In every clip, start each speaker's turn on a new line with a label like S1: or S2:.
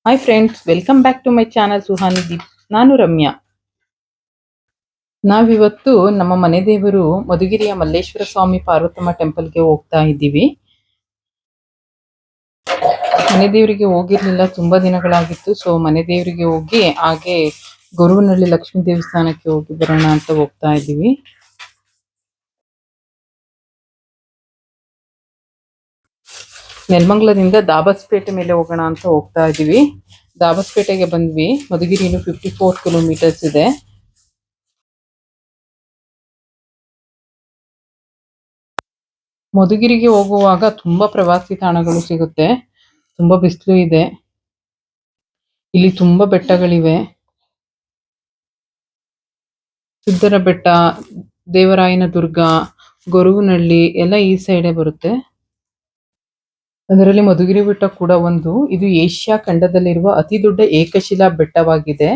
S1: Hi friends, welcome back to my channel Suhani Deep. ನಾನು ರಮ್ಯಾ. ನಾವಿವತ್ತು ನಮ್ಮ ಮನೆ ದೇವರು ಮಧುಗಿರಿಯ ಮಲ್ಲೇಶ್ವರ ಸ್ವಾಮಿ ಪಾರ್ವತಮ್ಮ ಟೆಂಪಲ್ಗೆ ಹೋಗ್ತಾ ಇದ್ದೀವಿ. ಮನೆ ದೇವರಿಗೆ ಹೋಗಿರ್ಲಿಲ್ಲ, ತುಂಬಾ ದಿನಗಳಾಗಿತ್ತು. ಸೊ ಮನೆ ದೇವರಿಗೆ ಹೋಗಿ ಹಾಗೆ ಗೊರುವನಹಳ್ಳಿ ಲಕ್ಷ್ಮೀ ದೇವಸ್ಥಾನಕ್ಕೆ ಹೋಗಿ ಬರೋಣ ಅಂತ ಹೋಗ್ತಾ ಇದ್ದೀವಿ. ನೆಲಮಂಗಲದಿಂದ ದಾಬಸ್ಪೇಟೆ ಮೇಲೆ ಹೋಗೋಣ ಅಂತ ಹೋಗ್ತಾ ಇದ್ದೀವಿ. ದಾಬಸ್ಪೇಟೆಗೆ ಬಂದ್ವಿ. ಮಧುಗಿರಿಯಿಂದ 54 ಕಿಲೋಮೀಟರ್ಸ್ ಇದೆ. ಮಧುಗಿರಿಗೆ ಹೋಗುವಾಗ ತುಂಬಾ ಪ್ರವಾಸಿ ತಾಣಗಳು ಸಿಗುತ್ತೆ. ತುಂಬಾ ಬಿಸಿಲು ಇದೆ. ಇಲ್ಲಿ ತುಂಬಾ ಬೆಟ್ಟಗಳಿವೆ. ಸಿದ್ದರ ಬೆಟ್ಟ, ದೇವರಾಯನ ದುರ್ಗ, ಗೊರುವನಹಳ್ಳಿ ಎಲ್ಲ ಈ ಸೈಡೇ ಬರುತ್ತೆ. ಅದರಲ್ಲಿ ಮಧುಗಿರಿ ಬೆಟ್ಟ ಕೂಡ ಒಂದು. ಇದು ಏಷ್ಯಾ ಖಂಡದಲ್ಲಿರುವ ಅತಿ ದೊಡ್ಡ ಏಕಶಿಲಾ ಬೆಟ್ಟವಾಗಿದೆ.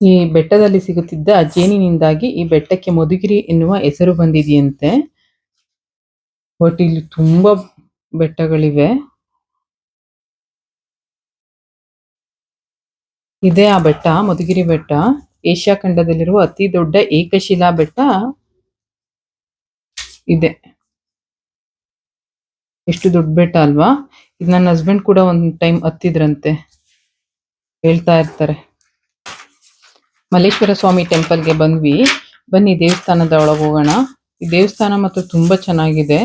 S1: ಈ ಬೆಟ್ಟದಲ್ಲಿ ಸಿಗುತ್ತಿದ್ದ ಜೇನಿನಿಂದಾಗಿ ಈ ಬೆಟ್ಟಕ್ಕೆ ಮಧುಗಿರಿ ಎನ್ನುವ ಹೆಸರು ಬಂದಿದೆಯಂತೆ. ಬಟ್ ಇಲ್ಲಿ ತುಂಬಾ ಬೆಟ್ಟಗಳಿವೆ. ಇದೇ ಆ ಬೆಟ್ಟ, ಮಧುಗಿರಿ ಬೆಟ್ಟ. ಏಷ್ಯಾ ಖಂಡದಲ್ಲಿರುವ ಅತಿ ದೊಡ್ಡ ಏಕಶಿಲಾ ಬೆಟ್ಟ ಇದೆ. ಎಷ್ಟು ದೊಡ್ಡ ಬೆಟ್ಟ ಅಲ್ವಾ? ಇದು ನನ್ನ ಹಸ್ಬೆಂಡ್ ಕೂಡ ಒಂದ್ ಟೈಮ್ ಹತ್ತಿದ್ರಂತೆ, ಹೇಳ್ತಾ ಇರ್ತಾರೆ. ಮಲ್ಲೇಶ್ವರ ಸ್ವಾಮಿ ಟೆಂಪಲ್ಗೆ ಬಂದ್ವಿ. ಬನ್ನಿ ದೇವಸ್ಥಾನದ ಒಳಗೆ ಹೋಗೋಣ. ಈ ದೇವಸ್ಥಾನ ಮಾತ್ರ ತುಂಬಾ ಚೆನ್ನಾಗಿದೆ.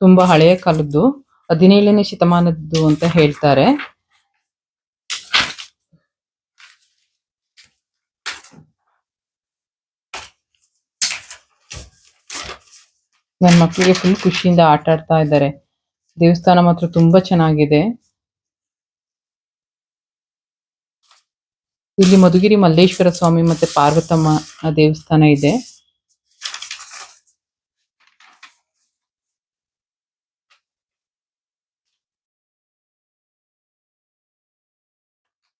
S1: ತುಂಬಾ ಹಳೆಯ ಕಾಲದ್ದು, 17ನೇ ಶತಮಾನದ್ದು ಅಂತ ಹೇಳ್ತಾರೆ. ನನ್ನ ಮಕ್ಕಳಿಗೆ ಫುಲ್ ಖುಷಿಯಿಂದ ಆಟ ಆಡ್ತಾ ಇದ್ದಾರೆ. ದೇವಸ್ಥಾನ ಮಾತ್ರ ತುಂಬಾ ಚೆನ್ನಾಗಿದೆ. ಇಲ್ಲಿ ಮಧುಗಿರಿ ಮಲ್ಲೇಶ್ವರ ಸ್ವಾಮಿ ಮತ್ತೆ ಪಾರ್ವತಮ್ಮ ದೇವಸ್ಥಾನ ಇದೆ.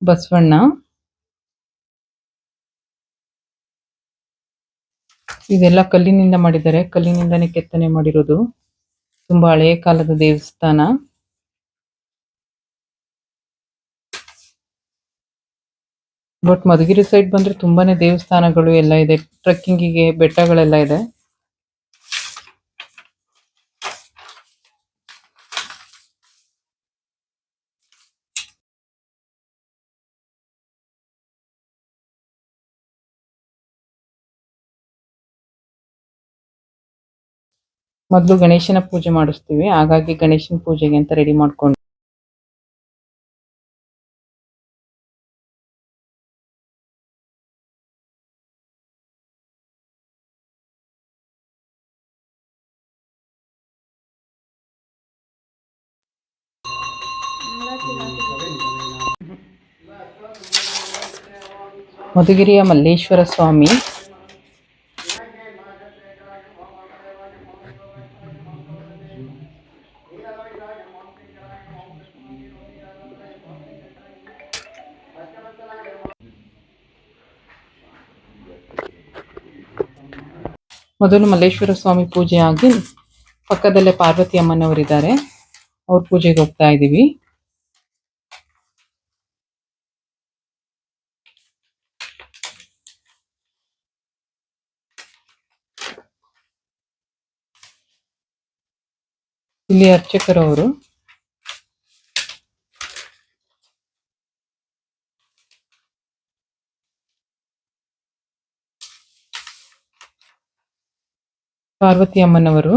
S1: ಬಸವಣ್ಣ, ಇದೆಲ್ಲ ಕಲ್ಲಿನಿಂದ ಮಾಡಿದ್ದಾರೆ. ಕಲ್ಲಿನಿಂದಾನೇ ಕೆತ್ತನೆ ಮಾಡಿರೋದು. ತುಂಬಾ ಹಳೆಯ ಕಾಲದ ದೇವಸ್ಥಾನ. ಬಟ್ ಮಧುಗಿರಿ ಸೈಡ್ ಬಂದ್ರೆ ತುಂಬಾನೇ ದೇವಸ್ಥಾನಗಳು ಎಲ್ಲ ಇದೆ. ಟ್ರೆಕ್ಕಿಂಗಿಗೆ ಬೆಟ್ಟಗಳೆಲ್ಲ ಇದೆ. ಮೊದಲು ಗಣೇಶನ ಪೂಜೆ ಮಾಡಿಸ್ತೀವಿ, ಹಾಗಾಗಿ ಗಣೇಶನ ಪೂಜೆಗೆ ಅಂತ ರೆಡಿ ಮಾಡ್ಕೊಂಡು ಮಧುಗಿರಿಯ ಮಲ್ಲೇಶ್ವರ ಸ್ವಾಮಿ. ಮೊದಲು ಮಲ್ಲೇಶ್ವರ ಸ್ವಾಮಿ ಪೂಜೆ ಆಗಿ ಪಕ್ಕದಲ್ಲೇ ಪಾರ್ವತಿ ಅಮ್ಮನವರಿದ್ದಾರೆ. ಅವ್ರ ಪೂಜೆಗೆ ಹೋಗ್ತಾ ಇದ್ದೀವಿ. ಇಲ್ಲಿ ಅರ್ಚಕರವರು. ಪಾರ್ವತಿ ಅಮ್ಮನವರು.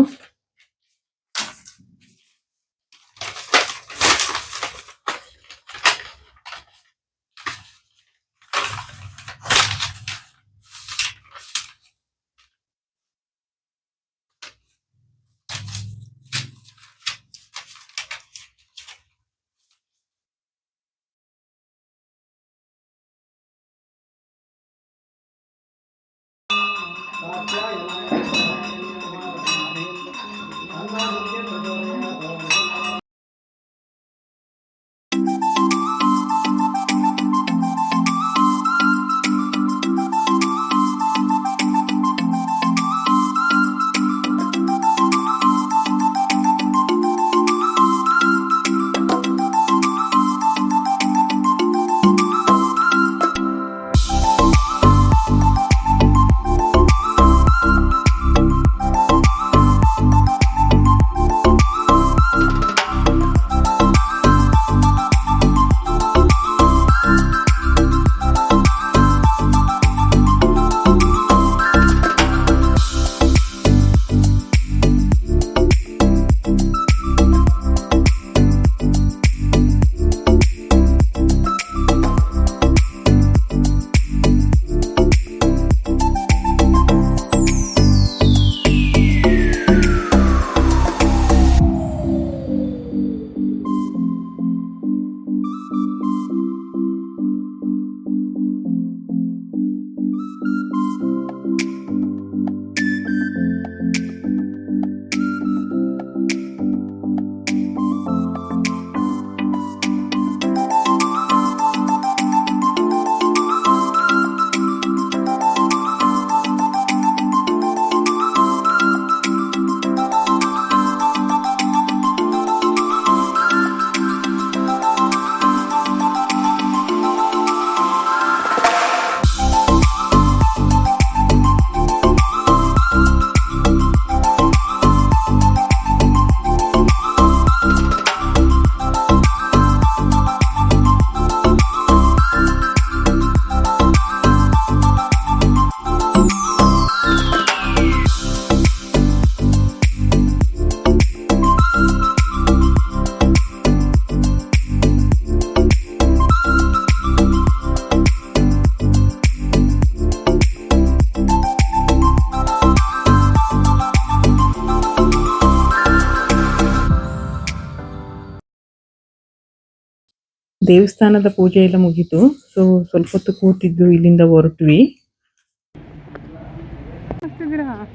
S1: ದೇವಸ್ಥಾನದ ಪೂಜೆ ಎಲ್ಲ ಮುಗೀತು. ಸೊ ಸ್ವಲ್ಪ ಹೊತ್ತು ಕೂತಿದ್ದು ಇಲ್ಲಿಂದ ಹೊರಟ್ವಿ.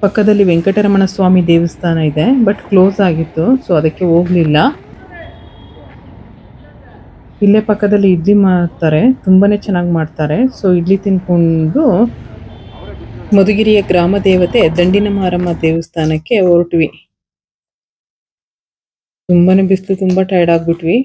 S1: ಪಕ್ಕದಲ್ಲಿ ವೆಂಕಟರಮಣ ಸ್ವಾಮಿ ದೇವಸ್ಥಾನ ಇದೆ, ಬಟ್ ಕ್ಲೋಸ್ ಆಗಿತ್ತು, ಸೊ ಅದಕ್ಕೆ ಹೋಗ್ಲಿಲ್ಲ. ಇಲ್ಲೇ ಪಕ್ಕದಲ್ಲಿ ಇಡ್ಲಿ ಮಾಡ್ತಾರೆ, ತುಂಬಾನೇ ಚೆನ್ನಾಗಿ ಮಾಡ್ತಾರೆ. ಸೊ ಇಡ್ಲಿ ತಿನ್ಕೊಂಡು ಮಧುಗಿರಿಯ ಗ್ರಾಮ ದೇವತೆ ದಂಡಿನ ಮಾರಮ್ಮ ದೇವಸ್ಥಾನಕ್ಕೆ ಹೊರಟ್ವಿ. ತುಂಬಾನೇ ಬಿಸಿಲು, ತುಂಬಾ ಟೈರ್ಡ್ ಆಗ್ಬಿಟ್ವಿ.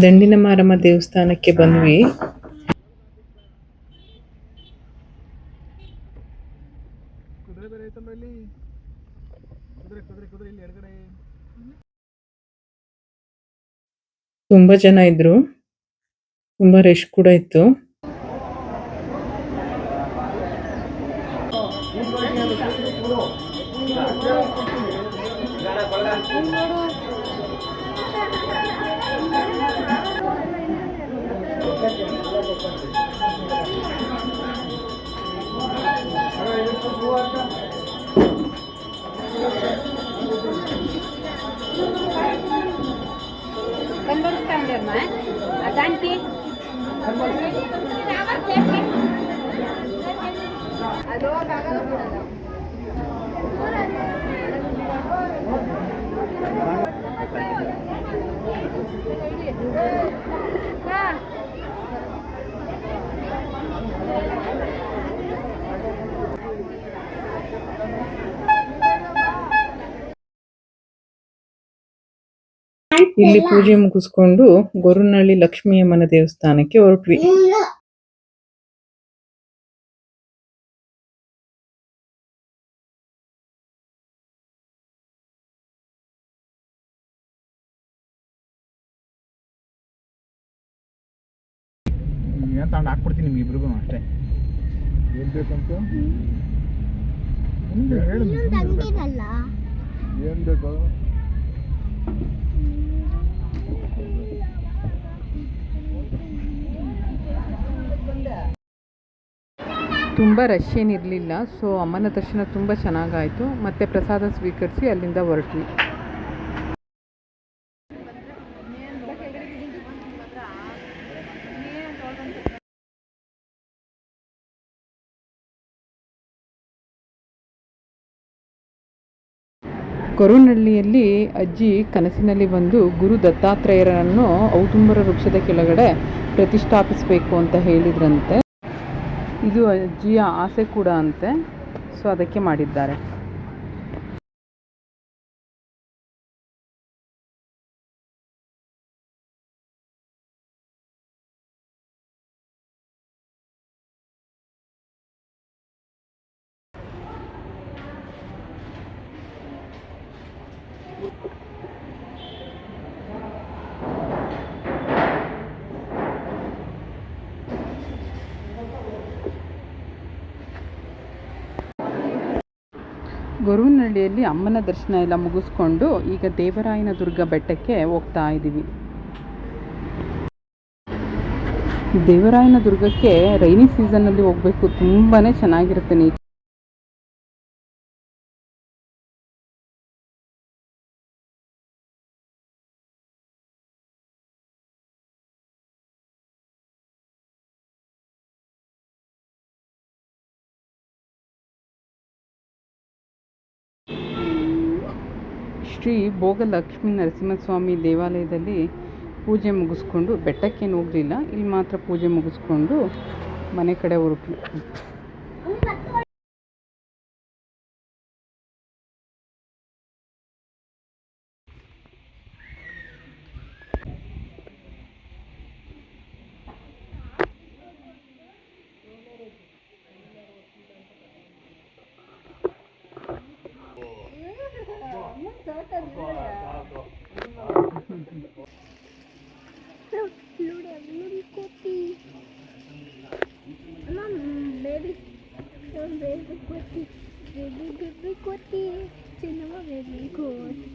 S1: ದಂಡಿನ ಮಾರಮ್ಮ ದೇವಸ್ಥಾನಕ್ಕೆ ಬಂದ್ವಿ. ತುಂಬಾ ಜನ ಇದ್ರು, ತುಂಬಾ ರಶ್ ಕೂಡ ಇತ್ತು. ಇಲ್ಲಿ ಪೂಜೆ ಮುಗಿಸ್ಕೊಂಡು ಗೊರವನಹಳ್ಳಿ ಲಕ್ಷ್ಮೀ ಅಮ್ಮನ ದೇವಸ್ಥಾನಕ್ಕೆ ಹೊರಟ್ವಿ.
S2: ತಗೊಂಡು ಹಾಕ್ಬಿಡ್ತೀನಿ ನಿಮ್ಗೆ ಇಬ್ರಿಗೂ ಅಷ್ಟೇ. ಏನ್ ಬೇಕಂತ ಏನ್ ಬೇಕು?
S1: ತುಂಬ ರಶ್ ಏನಿರಲಿಲ್ಲ. ಸೊ ಅಮ್ಮನ ದರ್ಶನ ತುಂಬ ಚೆನ್ನಾಗಾಯಿತು. ಮತ್ತು ಪ್ರಸಾದ ಸ್ವೀಕರಿಸಿ ಅಲ್ಲಿಂದ ಹೊರಟ್ವಿ. ಗೊರವನಹಳ್ಳಿಯಲ್ಲಿ ಅಜ್ಜಿ ಕನಸಿನಲ್ಲಿ ಬಂದು ಗುರು ದತ್ತಾತ್ರೇಯರನ್ನು ಔದುಂಬರ ವೃಕ್ಷದ ಕೆಳಗಡೆ ಪ್ರತಿಷ್ಠಾಪಿಸಬೇಕು ಅಂತ ಹೇಳಿದ್ರಂತೆ. ಇದು ಅಜ್ಜಿಯ ಆಸೆ ಕೂಡ ಅಂತೆ, ಸೊ ಅದಕ್ಕೆ ಮಾಡಿದ್ದಾರೆ. ಗೊರವನಹಳ್ಳಿಯಲ್ಲಿ ಅಮ್ಮನ ದರ್ಶನ ಎಲ್ಲ ಮುಗಿಸ್ಕೊಂಡು ಈಗ ದೇವರಾಯನ ದುರ್ಗ ಬೆಟ್ಟಕ್ಕೆ ಹೋಗ್ತಾ ಇದ್ದೀವಿ. ದೇವರಾಯನ ದುರ್ಗಕ್ಕೆ ರೈನಿ ಸೀಸನ್ನಲ್ಲಿ ಹೋಗಬೇಕು, ತುಂಬಾ ಚೆನ್ನಾಗಿರುತ್ತೆ. ಶ್ರೀ ಭೋಗಲಕ್ಷ್ಮೀ ನರಸಿಂಹಸ್ವಾಮಿ ದೇವಾಲಯದಲ್ಲಿ ಪೂಜೆ ಮುಗಿಸ್ಕೊಂಡು ಬೆಟ್ಟಕ್ಕೇನು ಹೋಗಲಿಲ್ಲ, ಇಲ್ಲಿ ಮಾತ್ರ ಪೂಜೆ ಮುಗಿಸ್ಕೊಂಡು ಮನೆ ಕಡೆ ಹೊರಟ್ವಿ.
S3: ಬೇಬಿ ಕೋತಿ ಚಿನ್ನಮ್ಮ ಬೇಬಿ ಕೋತಿ